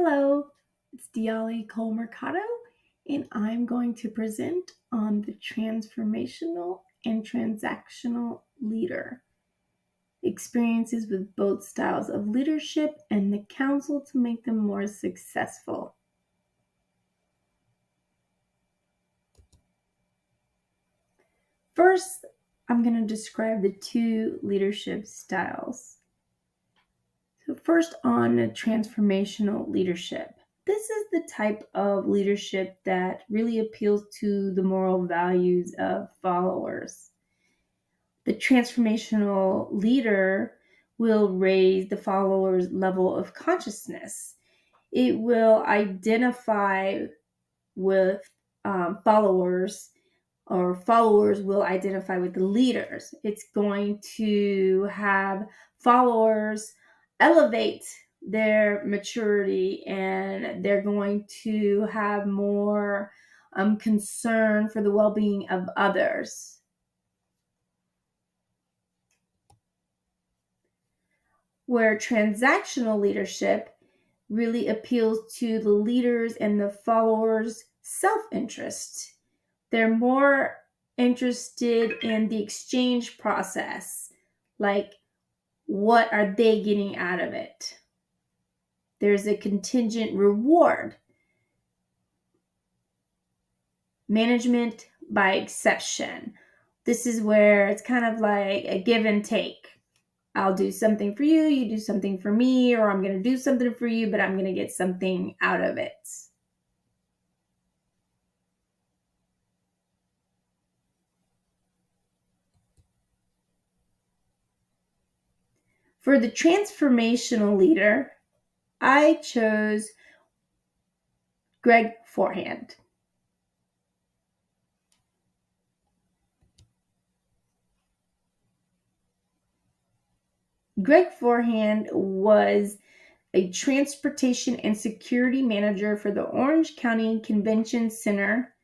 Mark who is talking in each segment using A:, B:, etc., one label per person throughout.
A: Hello, it's Diali Cole Mercado, and I'm going to present on the transformational and transactional leader. Experiences with both styles of leadership and the counsel to make them more successful. First, I'm going to describe the two leadership styles. So, first on transformational leadership. This is the type of leadership that really appeals to the moral values of followers. The transformational leader will raise the followers' level of consciousness. It will identify with followers, or followers will identify with the leaders. It's going to have followers elevate their maturity, and they're going to have more concern for the well-being of others. Where transactional leadership really appeals to the leaders and the followers' self-interest. They're more interested in the exchange process, like what are they getting out of it? There's a contingent reward. Management by exception. This is where it's kind of like a give and take. I'll do something for you, you do something for me, or I'm going to do something for you, but I'm going to get something out of it. For the transformational leader, I chose Greg Forehand. Greg Forehand was a transportation and security manager for the Orange County Convention Center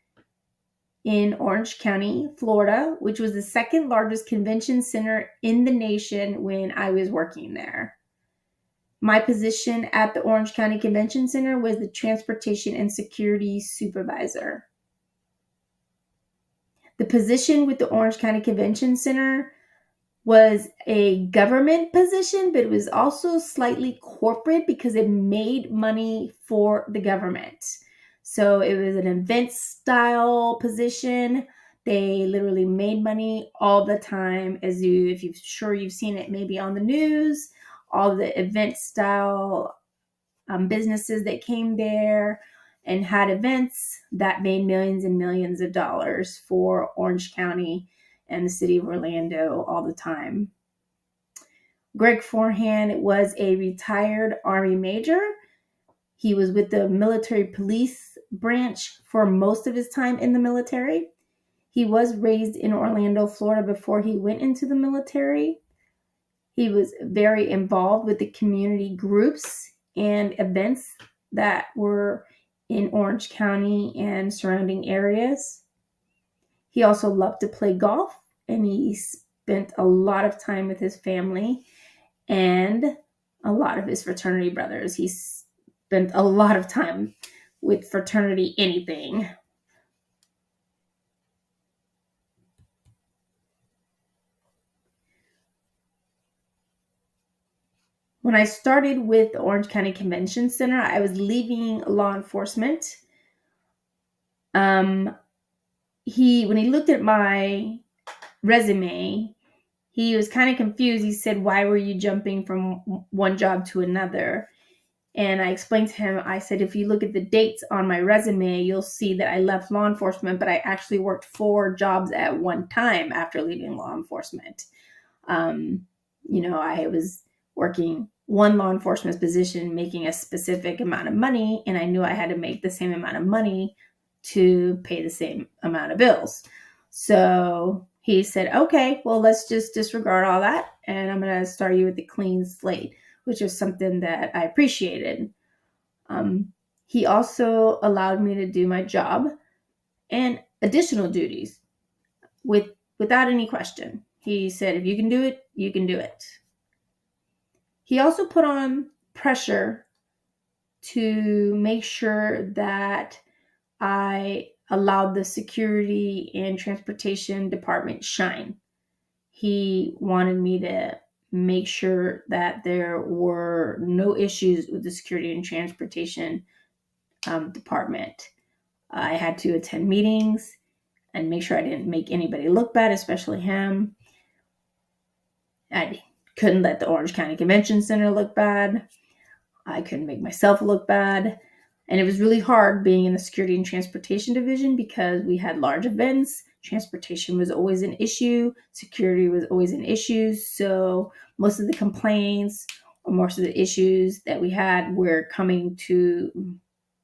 A: in Orange County, Florida, which was the second largest convention center in the nation when I was working there. My position at the Orange County Convention Center was the transportation and security supervisor. The position with the Orange County Convention Center was a government position, but it was also slightly corporate because it made money for the government. So it was an event style position. They literally made money all the time, if you've seen it maybe on the news, all the event style businesses that came there and had events that made millions and millions of dollars for Orange County and the city of Orlando all the time. Greg Forehand was a retired Army major. He was with the military police branch for most of his time in the military. He was raised in Orlando, Florida before he went into the military. He was very involved with the community groups and events that were in Orange County and surrounding areas. He also loved to play golf, and he spent a lot of time with his family and a lot of his fraternity brothers. He spent a lot of time with fraternity anything. When I started with the Orange County Convention Center, I was leaving law enforcement. When he looked at my resume, he was kind of confused. He said, "Why were you jumping from one job to another?" And I explained to him, I said, if you look at the dates on my resume, you'll see that I left law enforcement, but I actually worked 4 jobs at one time after leaving law enforcement. I was working one law enforcement position, making a specific amount of money, and I knew I had to make the same amount of money to pay the same amount of bills. So he said, okay, well, let's just disregard all that, and I'm going to start you with a clean slate, which is something that I appreciated. He also allowed me to do my job and additional duties without any question. He said, if you can do it, you can do it. He also put on pressure to make sure that I allowed the security and transportation department shine. He wanted me to make sure that there were no issues with the security and transportation department. I had to attend meetings and make sure I didn't make anybody look bad, especially him. I couldn't let the Orange County Convention Center look bad. I couldn't make myself look bad. And it was really hard being in the security and transportation division because we had large events. Transportation was always an issue. Security was always an issue. So most of the complaints or most of the issues that we had were coming to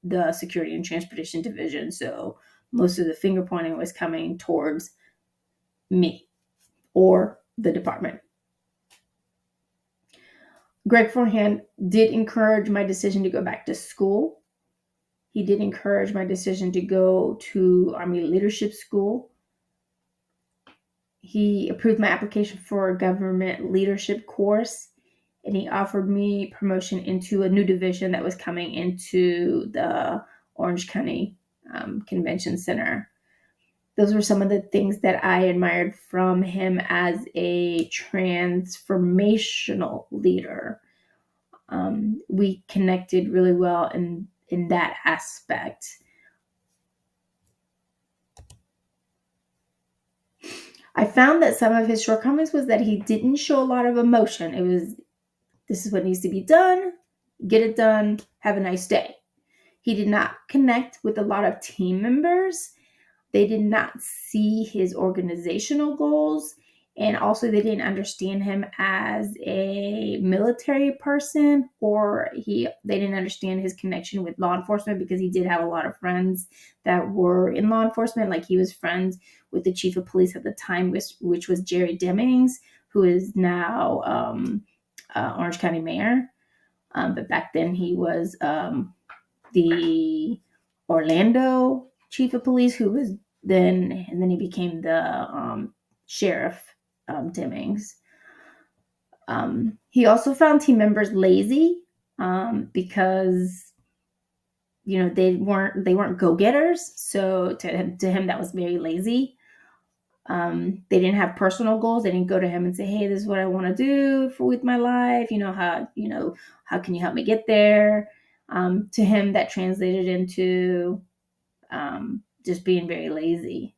A: the security and transportation division. So most of the finger pointing was coming towards me or the department. Greg Forehand did encourage my decision to go back to school. He did encourage my decision to go to Army Leadership School. He approved my application for a government leadership course, and he offered me promotion into a new division that was coming into the Orange County Convention Center. Those were some of the things that I admired from him as a transformational leader. We connected really well in that aspect. I found that some of his shortcomings was that he didn't show a lot of emotion. It was, this is what needs to be done, get it done, have a nice day. He did not connect with a lot of team members. They did not see his organizational goals. And also they didn't understand him as a military person, or they didn't understand his connection with law enforcement, because he did have a lot of friends that were in law enforcement. Like he was friends with the chief of police at the time, which was Jerry Demings, who is now Orange County mayor. But back then he was the Orlando chief of police, who was then he became the sheriff, Demings. He also found team members lazy because they weren't go-getters. So to him that was very lazy. They didn't have personal goals. They didn't go to him and say, "Hey, this is what I want to do with my life. How can you help me get there?" To him, that translated into just being very lazy,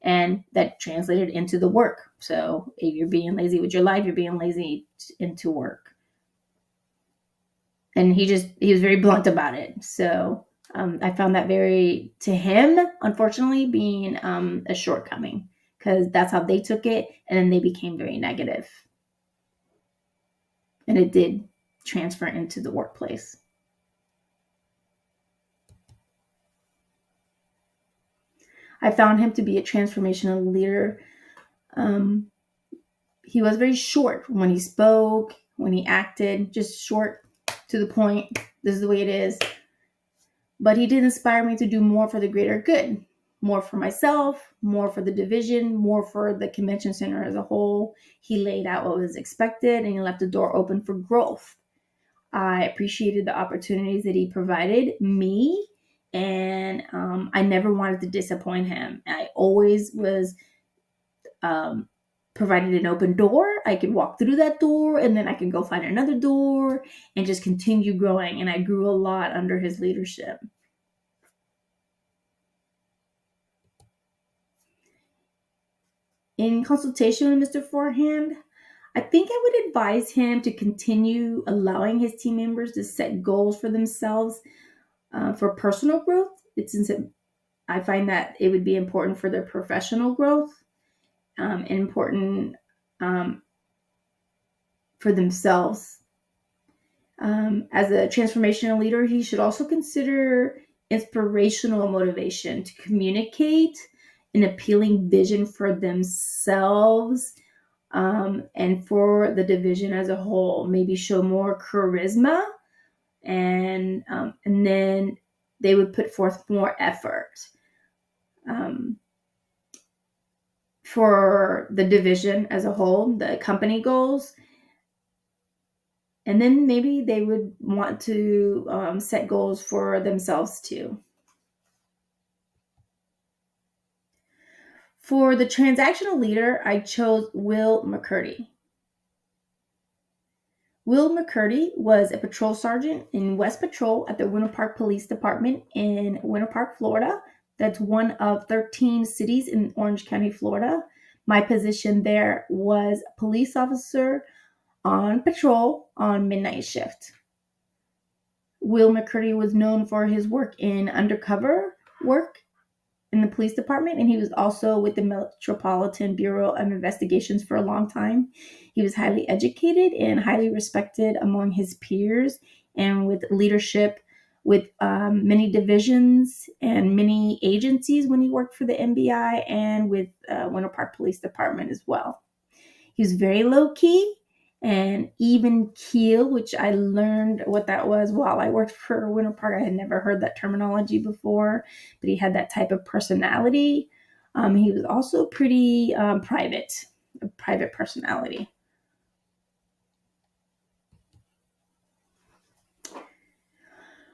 A: and that translated into the work. So if you're being lazy with your life, you're being lazy into work. And he was very blunt about it. So I found that to him, unfortunately, being a shortcoming, because that's how they took it, and then they became very negative. And it did transfer into the workplace. I found him to be a transformational leader. He was very short when he spoke, when he acted, just short, to the point. This is the way it is. But he did inspire me to do more for the greater good, more for myself, more for the division, more for the convention center as a whole. He laid out what was expected, and he left the door open for growth. I appreciated the opportunities that he provided me, and I never wanted to disappoint him. I always was provided an open door. I could walk through that door, and then I could go find another door and just continue growing. And I grew a lot under his leadership. In consultation with Mr. Forehand, I think I would advise him to continue allowing his team members to set goals for themselves for personal growth. I find that it would be important for their professional growth, and important for themselves. As a transformational leader, he should also consider inspirational motivation to communicate an appealing vision for themselves, and for the division as a whole. Maybe show more charisma, and then they would put forth more effort for the division as a whole, the company goals. And then maybe they would want to set goals for themselves too. For the transactional leader, I chose Will McCurdy. Will McCurdy was a patrol sergeant in West Patrol at the Winter Park Police Department in Winter Park, Florida. That's one of 13 cities in Orange County, Florida. My position there was police officer on patrol on midnight shift. Will McCurdy was known for his work in undercover work in the police department, and he was also with the Metropolitan Bureau of Investigations for a long time. He was highly educated and highly respected among his peers, and with leadership with many divisions and many agencies when he worked for the NBI and with Winter Park Police Department as well. He was very low key and even keel, which I learned what that was while I worked for Winter Park. I had never heard that terminology before, but he had that type of personality. He was also pretty private, a private personality.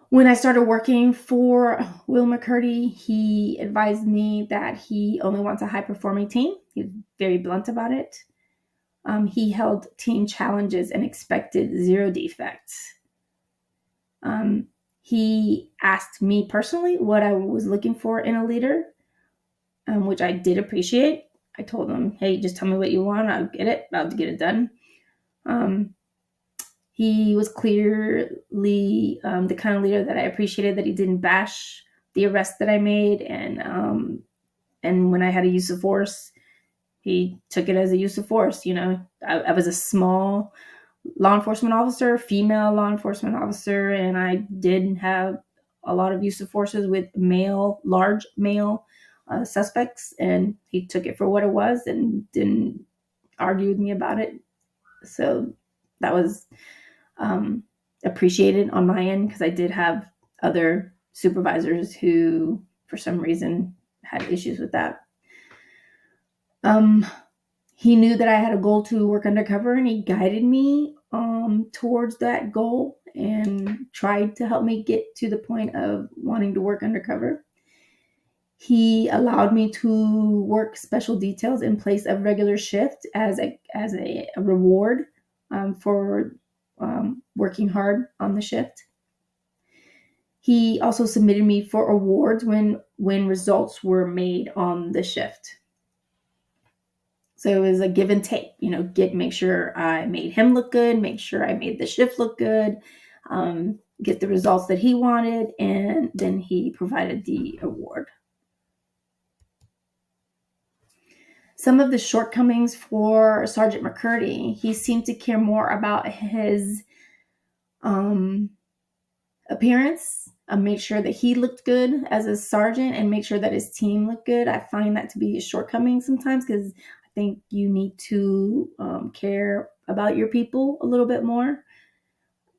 A: When I started working for Will McCurdy, he advised me that he only wants a high performing team. He was very blunt about it. He held team challenges and expected zero defects. He asked me personally what I was looking for in a leader, which I did appreciate. I told him, hey, just tell me what you want. I'll get it. I'll get it done. He was clearly the kind of leader that I appreciated, that he didn't bash the arrest that I made. And when I had a use of force, he took it as a use of force. I was a small law enforcement officer, female law enforcement officer, and I did have a lot of use of forces with large male suspects, and he took it for what it was and didn't argue with me about it. So that was appreciated on my end, because I did have other supervisors who, for some reason, had issues with that. He knew that I had a goal to work undercover, and he guided me towards that goal and tried to help me get to the point of wanting to work undercover. He allowed me to work special details in place of regular shift as a reward for working hard on the shift. He also submitted me for awards when results were made on the shift. So it was a give and take, make sure I made him look good, make sure I made the shift look good, get the results that he wanted, and then he provided the award. Some of the shortcomings for Sergeant McCurdy: he seemed to care more about his appearance, make sure that he looked good as a sergeant, and make sure that his team looked good. I find that to be a shortcoming sometimes, because I think you need to care about your people a little bit more.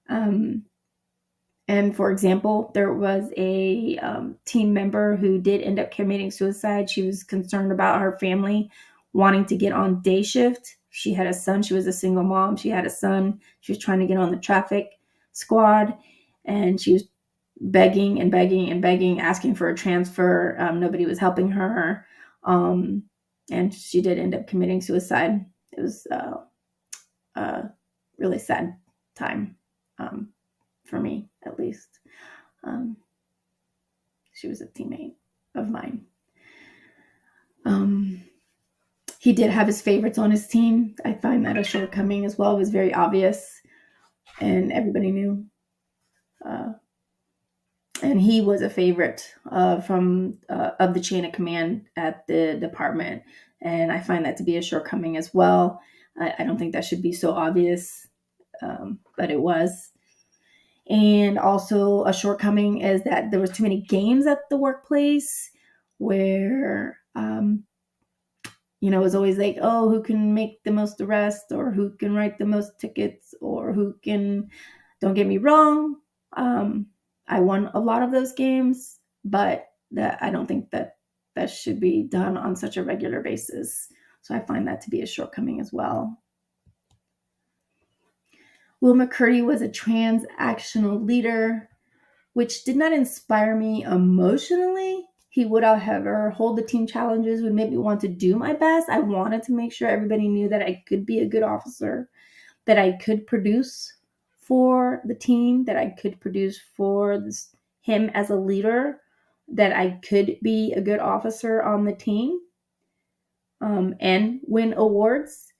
A: And for example, there was a team member who did end up committing suicide. She was concerned about her family wanting to get on day shift. She had a son. She was a single mom. She had a son. She was trying to get on the traffic squad, and she was begging and begging and begging, asking for a transfer. Nobody was helping her. And she did end up committing suicide. It was a really sad time for me, at least. She was a teammate of mine. He did have his favorites on his team. I find that a shortcoming as well. It was very obvious, and everybody knew. And he was a favorite from of the chain of command at the department, and I find that to be a shortcoming as well. I don't think that should be so obvious, but it was. And also a shortcoming is that there was too many games at the workplace, where it was always like, oh, who can make the most arrests, or who can write the most tickets, or who can. Don't get me wrong, I won a lot of those games, but I don't think that should be done on such a regular basis. So I find that to be a shortcoming as well. Will McCurdy was a transactional leader, which did not inspire me emotionally. He would, however, hold the team challenges, would make me want to do my best. I wanted to make sure everybody knew that I could be a good officer, that I could produce for the team, that I could produce for him as a leader, that I could be a good officer on the team, and win awards.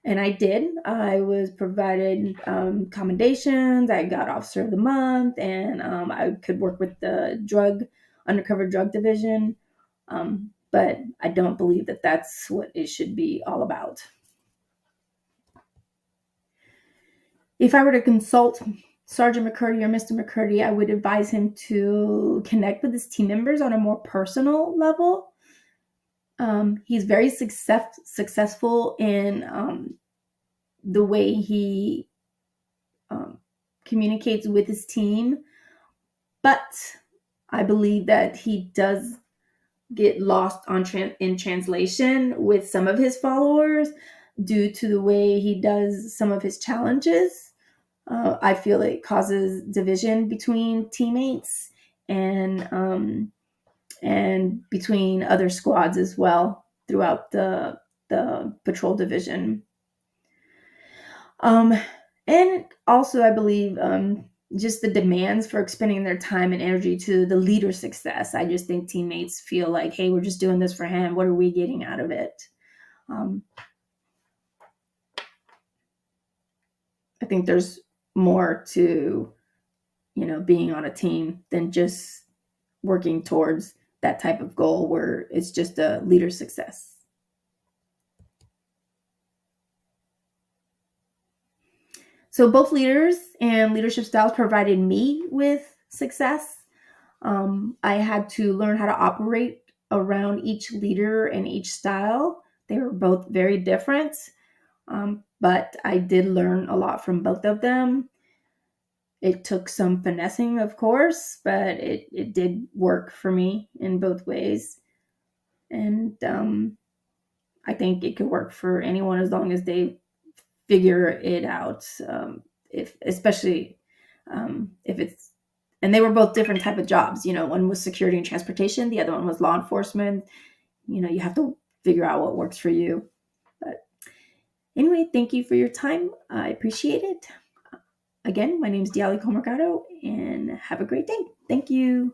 A: And I did. I was provided commendations. I got Officer of the Month, and I could work with the undercover drug division. But I don't believe that that's what it should be all about. If I were to consult Sergeant McCurdy or Mr. McCurdy, I would advise him to connect with his team members on a more personal level. He's very successful in the way he communicates with his team, but I believe that he does get lost in translation with some of his followers due to the way he does some of his challenges. I feel it causes division between teammates and between other squads as well throughout the patrol division. And also, I believe just the demands for expending their time and energy to the leader's success. I just think teammates feel like, hey, we're just doing this for him. What are we getting out of it? I think there's more to, being on a team than just working towards that type of goal where it's just a leader's success. So both leaders and leadership styles provided me with success. I had to learn how to operate around each leader and each style. They were both very different, but I did learn a lot from both of them. It took some finessing, of course, but it did work for me in both ways. And I think it could work for anyone as long as they figure it out. If especially if it's and they were both different type of jobs. One was security and transportation, the other one was law enforcement. You have to figure out what works for you. But anyway, thank you for your time. I appreciate it. Again, my name is Diali Comercado, and have a great day. Thank you.